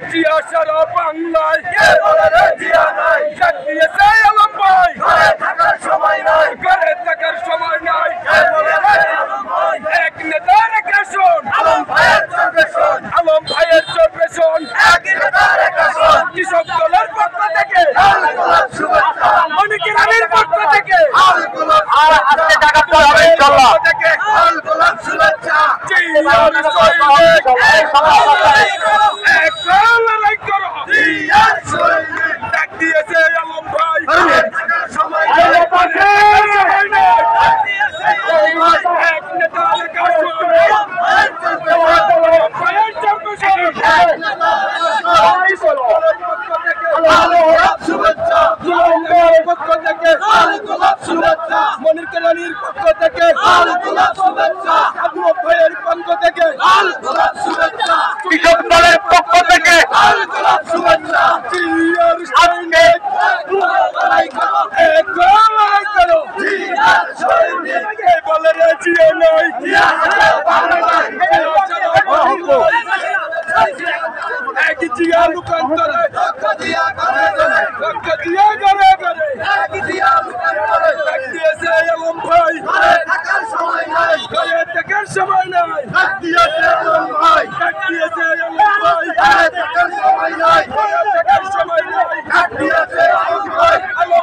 জিয়া সারা বাংলায় কে বলে রে জিয়া নাই ডাক দিয়েছে আলম ভাই ঘরে থাকার সময় নাই কে বলে রে আলম ভাই এক নেতার কাশন আলম ভাইয়ের চরপেশন এক নেতার কাশন কৃষক দলের পক্ষ থেকে লাল গোলাপ শুভেচ্ছা মনিকে রানীর পক্ষ থেকে লাল গোলাপ আর আজকে টাকা হবে ইনশাআল্লাহ থেকে লাল গোলাপ শুভেচ্ছা জিয়ার সৈনিক এক লড়াই করো জিয়ার সৈনিক ডাক দিয়েছে আলম ভাই থাকার সময় ডাক দিয়েছে আলম ভাই এক নেতার কাশন ভাইয়ের চরপেশন এক নেতার কাশন লাল গোলাপ শুভেচ্ছা জুলুমের পক্ষ থেকে লাল গোলাপ শুভেচ্ছা মনির রানীর পক্ষ থেকে লাল গোলাপ শুভেচ্ছা আবু ভাইয়ের পক্ষ থেকে লাল গোলাপ শুভেচ্ছা কৃষক দলের পক্ষ থেকে লাল গোলাপ শুভেচ্ছা জিয়ার সৈনিক লড়াই করো এক লড়াই করো জিয়ার সৈনিক কে বলে রে জিয়া নাই জিয়া বাংলা এক জিয়া লুকান্তরে লক্ষ জিয়া করে এক জিয়া লুকান্তরে ডাক দিয়েছে আলম ভাই ঘরে থাকার সময় নাই ডাক দিয়েছে আলম ভাই ঘরে থাকার সময় নাই ডাক দিয়েছে আলম ভাই আলম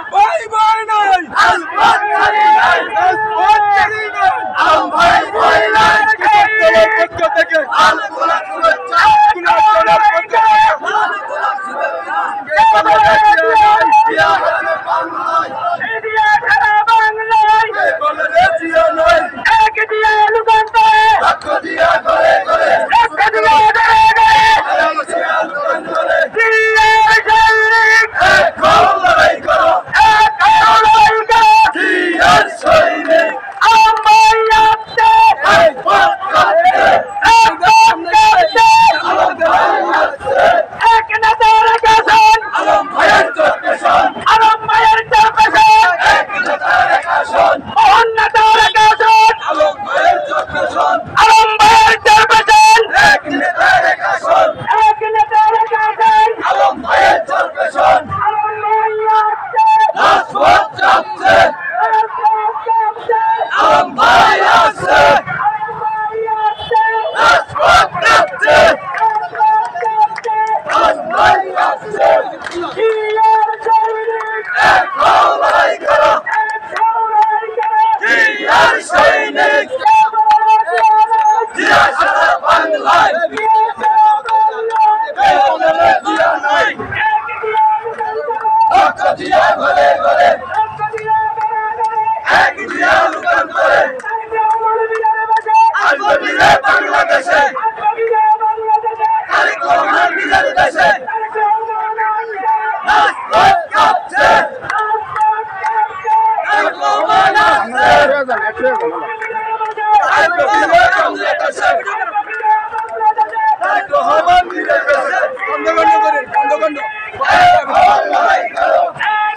ভাই নাই আলম ভাই নাই কৃষক দলের পক্ষ থেকে লাল গোলাপ শুভেচ্ছা বাংলাদেশে দেশে